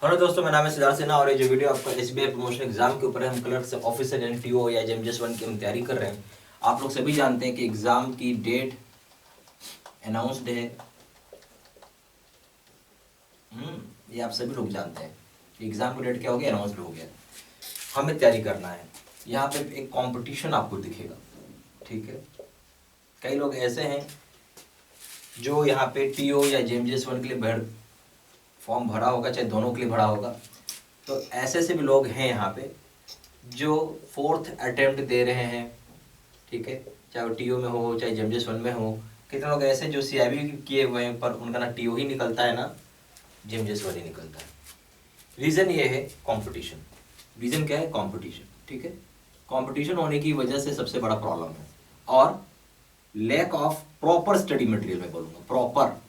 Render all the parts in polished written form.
Hello दोस्तों, मेरा नाम है सिद्धार्थ सिन्हा और ये जो वीडियो आपका एसबीआई प्रमोशन एग्जाम के ऊपर है। हम क्लर्क से ऑफिसर यानी टीओ या जेएमजेस 1 की हम तैयारी कर रहे हैं। आप लोग सभी जानते हैं कि एग्जाम की डेट अनाउंसड है। ये आप सभी लोग जानते हैं कि एग्जाम की डेट क्या हो गया, अनाउंसड हो गया। हमें तैयारी करना है। यहाँ पे एक कंपटीशन आपको दिखेगा, ठीक है। कई लोग ऐसे हैं जो यहाँ पे टीओ या जेएमजेस 1 के लिए फॉर्म भरा होगा, चाहे दोनों के लिए भरा होगा। तो ऐसे से भी लोग हैं यहाँ पे जो 4th अटेम्प्ट दे रहे हैं, ठीक है। चाहे वो टीओ में हो चाहे जेएमजेस 1 में हो। कितने लोग ऐसे जो सीआईबी किए हुए हैं पर उनका ना टीओ ही निकलता है ना जेएमजेस 1 ही निकलता है। रीज़न ये है कंपटीशन। रीज़न क्या है? कंपटीशन, ठीक है। कंपटीशन होने की वजह से सबसे बड़ा प्रॉब्लम है, और lack of proper study material. मैं बोलूँगा प्रॉपर।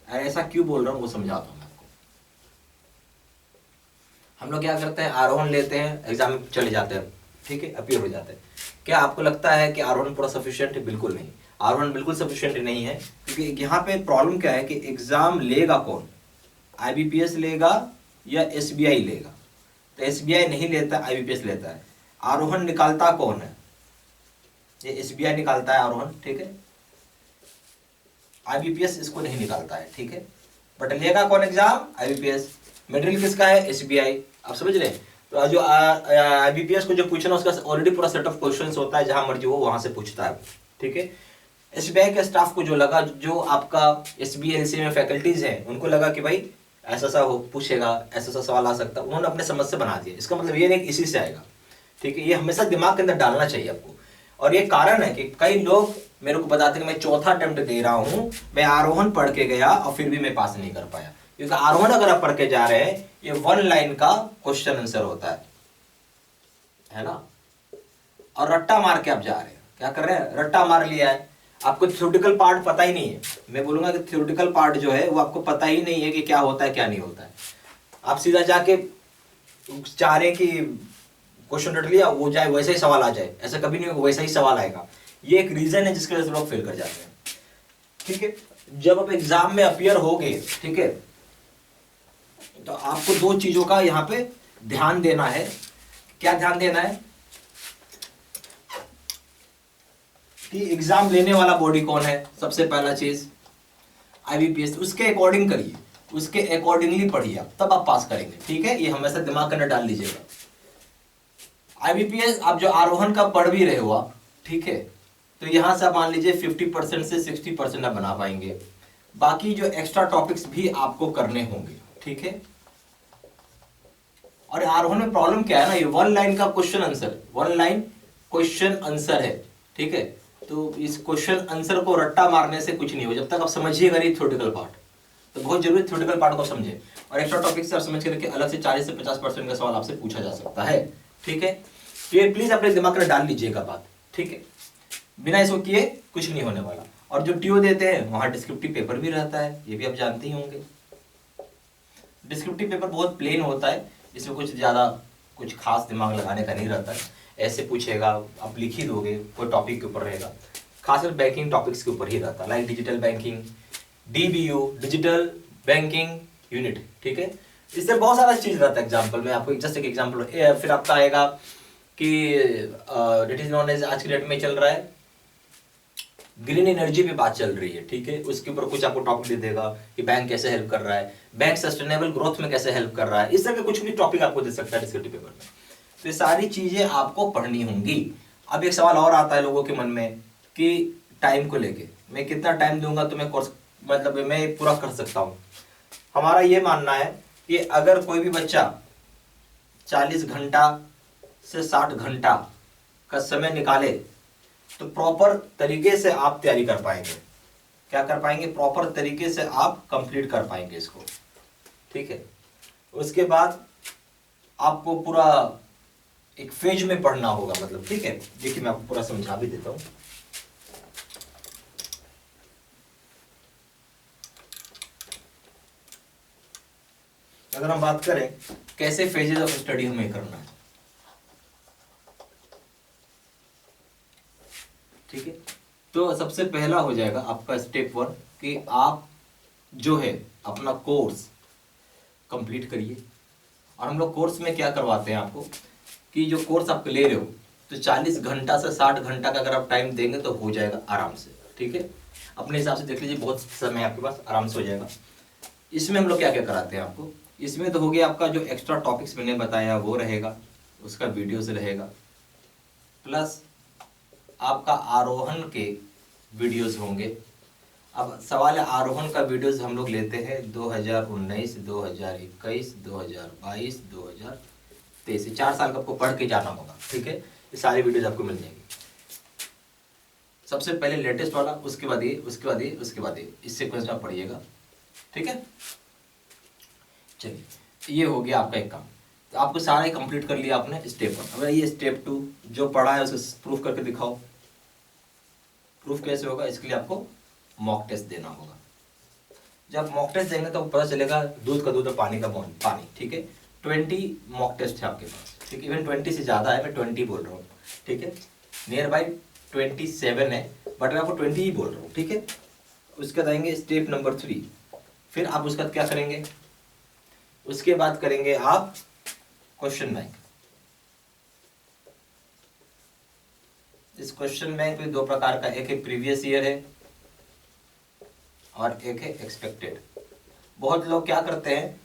ऐसा क्यों बोल रहा हूँ वो समझाता हूँ मैं आपको। हम लोग क्या करते हैं, आरोहण लेते हैं, एग्जाम में चले जाते हैं, ठीक है, अपीयर हो जाते हैं। क्या आपको लगता है कि आरोहण पूरा सफिशिएंट है? बिल्कुल नहीं। आरोहण बिल्कुल सफिशिएंट नहीं है, क्योंकि यहाँ पे प्रॉब्लम क्या है कि एग्जाम लेगा कौन? आईबीपीएस लेगा या एसबीआई लेगा? तो एसबीआई नहीं लेता, आईबीपीएस लेता है। आरोहण निकालता कौन है? ये एसबीआई निकालता है आरोहण, ठीक है। आईबीपीएस इसको नहीं निकालता है, ठीक है। बट लेगा कौन एग्जाम? आईबीपीएस। मटेरियल किसका है? एसबीआई। आप समझ रहे हैं? तो जो आईबीपीएस को जो पूछना उसका ऑलरेडी पूरा सेट ऑफ क्वेश्चंस होता है, जहां मर्जी हो वहां से पूछता है, ठीक है। एसबीआई के स्टाफ को जो लगा, जो आपका एसबीएलसी में फैकल्टीज हैं, उनको लगा कि भाई ऐसा सा हो पूछेगा, ऐसा सा सवाल आ सकता है, उन्होंने अपने समझ से बना दिया। इसका मतलब ये नहीं इसी से आएगा, ठीक है। ये हमेशा दिमाग के अंदर डालना चाहिए आपको। और ये कारण है कि कई लोग मेरे को बताते हैं कि मैं चौथा अटेम्प्ट दे रहा हूं, मैं आरोहण पढ़ के गया और फिर भी मैं पास नहीं कर पाया। क्योंकि आरोहण अगर आप पढ़ के जा रहे हैं, ये 1 लाइन का क्वेश्चन आंसर होता है ना। और रट्टा मार के आप जा रहे हैं, क्या कर रहे हैं? रट्टा मार लिया है। आपको थ्योरेटिकल पार्ट पता ही नहीं है। मैं बोलूंगा कि थ्योरेटिकल पार्ट जो है वो आपको पता ही नहीं है कि क्या होता है क्या नहीं होता है। आप सीधा जाके चाह रहे कि क्वेश्चन रट लिया, वो जाए वैसे ही सवाल आ जाए, ऐसा कभी नहीं होगा, वैसा ही सवाल आएगा। ये एक रीजन है जिसकी वजह से लोग फेल कर जाते हैं, ठीक है। जब आप एग्जाम में अपियर होगे, ठीक है, तो आपको 2 चीजों का यहाँ पे ध्यान देना है। क्या ध्यान देना है? कि एग्जाम लेने वाला बॉडी कौन है। सबसे पहला चीज आईबीपीएस। उसके अकॉर्डिंग करिए, उसके अकॉर्डिंगली पढ़िए, तब आप पास करेंगे, ठीक है। ये हमेशा दिमाग के अंदर डाल लीजिएगा। आईबीपीएस आप जो आरोहण का पढ़ भी रहे हो आप, ठीक है, तो यहां से आप मान लीजिए 50% से 60% आप बना पाएंगे। बाकी जो एक्स्ट्रा टॉपिक्स भी आपको करने होंगे, ठीक है। और आरोहण में प्रॉब्लम क्या है ना, ये 1 लाइन का question answer, 1 line question answer है, ठीक है। तो इस क्वेश्चन आंसर को रट्टा मारने से कुछ नहीं हो, जब तक आप समझिएगा नहीं थ्योरेटिकल पार्ट। तो बहुत जरूरी थ्योरेटिकल पार्ट को समझे, और एक्स्ट्रा टॉपिक से आप समझ के रखिए। अलग से 40 से 50% का सवाल आपसे पूछा जा सकता है, ठीक है। तो ये प्लीज अपने दिमाग में डाल लीजिएगा बात, ठीक है। बिना इसको किए कुछ नहीं होने वाला। और जो टीओ देते हैं वहां डिस्क्रिप्टिव पेपर भी रहता है, ये भी आप जानते ही होंगे। डिस्क्रिप्टिव पेपर बहुत प्लेन होता है, इसमें कुछ ज़्यादा कुछ खास दिमाग लगाने का नहीं रहता है। ऐसे पूछेगा, आप लिख ही दोगे, कोई टॉपिक के ऊपर रहेगा। खासकर बैंकिंग टॉपिक्स के ऊपर ही रहता है, like digital banking, DBU, digital banking unit, ठीक है। इससे बहुत सारा चीज़ रहता है। एग्जाम्पल में आपको जस्ट एक एग्जाम्पल, फिर आपका आएगा कि इट इज नॉन एज, आज की डेट में चल रहा है ग्रीन एनर्जी पे बात चल रही है, ठीक है। उसके ऊपर कुछ आपको टॉपिक दे देगा कि बैंक कैसे हेल्प कर रहा है, बैंक सस्टेनेबल ग्रोथ में कैसे हेल्प कर रहा है। इस तरह के कुछ भी टॉपिक आपको दे सकता है डिस्क्रिप्टिव पेपर में। तो ये सारी चीजें आपको पढ़नी होंगी। अब एक सवाल और आता है लोगों के मन में कि टाइम को लेके, मैं कितना टाइम दूंगा तो मैं कोर्स, मतलब मैं पूरा कर सकता हूँ। हमारा ये मानना है कि अगर कोई भी बच्चा 40 घंटा से 60 घंटा का समय निकाले तो प्रॉपर तरीके से आप तैयारी कर पाएंगे। क्या कर पाएंगे? प्रॉपर तरीके से आप कंप्लीट कर पाएंगे इसको, ठीक है। उसके बाद आपको पूरा एक फेज में पढ़ना होगा, मतलब, ठीक है। देखिए मैं आपको पूरा समझा भी देता हूं। अगर हम बात करें कैसे फेजेस ऑफ स्टडी हमें करना है, ठीक है। तो सबसे पहला हो जाएगा आपका स्टेप 1 कि आप जो है अपना कोर्स कंप्लीट करिए। और हम लोग कोर्स में क्या करवाते हैं आपको कि जो कोर्स आप ले रहे हो तो 40 घंटा से 60 घंटा का अगर आप टाइम देंगे तो हो जाएगा आराम से, ठीक है। अपने हिसाब से देख लीजिए, बहुत समय आपके पास, आराम से हो जाएगा। इसमें हम लोग क्या क्या कराते हैं आपको, इसमें तो हो गया आपका जो एक्स्ट्रा टॉपिक्स मैंने बताया वो रहेगा, उसका वीडियोस रहेगा, प्लस आपका आरोहण के वीडियोस होंगे। अब सवाल है, आरोहण का वीडियोस हम लोग लेते हैं 2019, 2021, 2022, 2023, 4 साल का आपको पढ़ के जाना होगा, ठीक है। ये सारी वीडियोस आपको मिल जाएंगी। सबसे पहले लेटेस्ट वाला, उसके बाद ये, उसके बाद ये, उसके बाद ये, इस सीक्वेंस में पढ़िएगा, ठीक है। चलिए, ये हो गया आपका एक काम। तो आपको सारा ही कंप्लीट कर लिया आपने स्टेप 1। अब ये स्टेप 2 जो पढ़ा है उसे प्रूफ करके दिखाओ। प्रूफ कैसे होगा, इसके लिए आपको मॉक टेस्ट देना होगा। जब मॉक टेस्ट देंगे तो पता चलेगा दूध का दूध और पानी का पानी, ठीक है। 20 मॉक टेस्ट है आपके पास, ठीक है। इवन 20 से ज़्यादा है, मैं 20 बोल रहा हूँ, ठीक है। नियर बाई 27 है, बट मैं आपको 20 ही बोल रहा हूँ, ठीक है। उसके बाद आएंगे स्टेप नंबर 3। फिर आप उसके बाद क्या करेंगे, उसके बाद करेंगे आप क्वेश्चन बैंक। इस क्वेश्चन बैंक में 2 प्रकार का, एक है प्रीवियस ईयर है और एक है एक्सपेक्टेड। बहुत लोग क्या करते हैं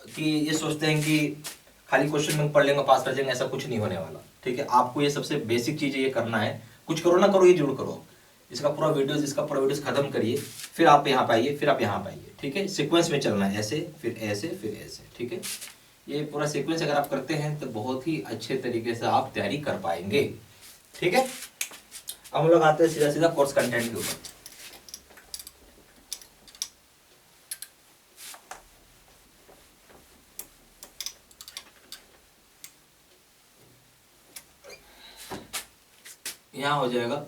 कि ये सोचते हैं कि खाली क्वेश्चन बैंक पढ़ लेंगे पास कर जाएंगे, ऐसा कुछ नहीं होने वाला, ठीक है। आपको ये सबसे बेसिक चीज़ ये करना है, कुछ करो ना करो ये जरूर करो। इसका पूरा वीडियोस खत्म करिए, फिर आप यहाँ पे आइए, फिर आप यहाँ पे आइए, ठीक है। सीक्वेंस में चलना है, ऐसे फिर ऐसे फिर ऐसे, ठीक है। ये पूरा सीक्वेंस अगर आप करते हैं तो बहुत ही अच्छे तरीके से आप तैयारी कर पाएंगे, ठीक है। अब हम लोग आते हैं सीधा सीधा कोर्स कंटेंट के ऊपर। यहाँ हो जाएगा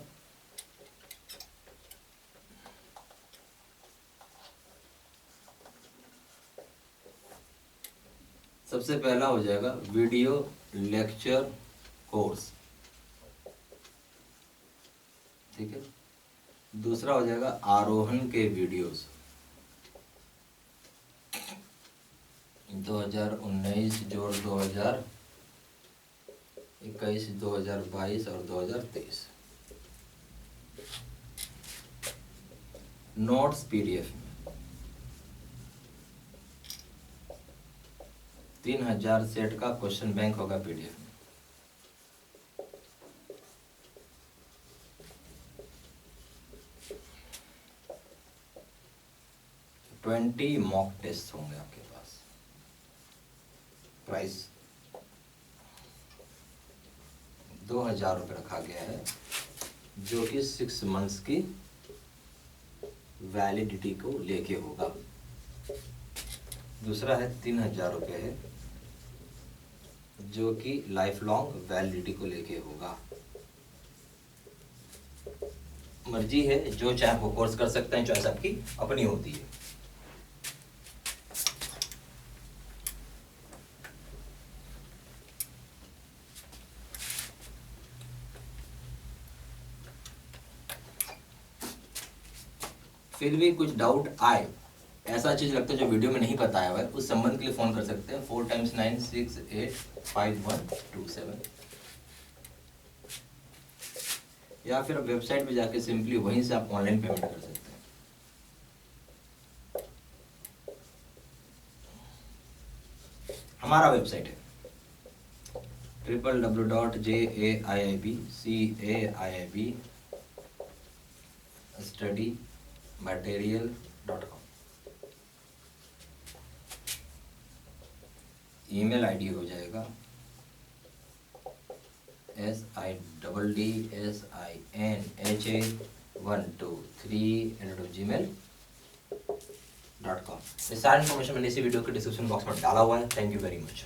सबसे पहला हो जाएगा वीडियो लेक्चर कोर्स, ठीक है। दूसरा हो जाएगा आरोहण के वीडियोस 2019 जोड़ 2021, 2022 और 2023। नोट्स पीडीएफ में 3000 सेट का क्वेश्चन बैंक होगा पीडीएफ में। 20 मॉक टेस्ट होंगे आपके पास। प्राइस 2000 रुपये रखा गया है, जो कि 6 मंथ्स की वैलिडिटी को लेके होगा। दूसरा है 3000 रुपये है, जो कि लाइफ लॉन्ग वैलिडिटी को लेके होगा। मर्जी है, जो चाहे वो कोर्स कर सकते हैं, चॉइस आपकी अपनी होती है। फिर भी कुछ डाउट आए, ऐसा चीज लगता है जो वीडियो में नहीं बताया हुआ है, उस संबंध के लिए फोन कर सकते हैं 4 × 9 6 8 5 1 2 7, या फिर वेबसाइट पे जाके सिंपली वहीं से आप ऑनलाइन पेमेंट कर सकते हैं। हमारा वेबसाइट है www.jaiibstudymaterial.com। ईमेल आईडी हो जाएगा sidinha123@gmail.com। ये सारी इन्फॉर्मेशन मैंने इसी वीडियो के डिस्क्रिप्शन बॉक्स में डाला हुआ है। Thank you very much.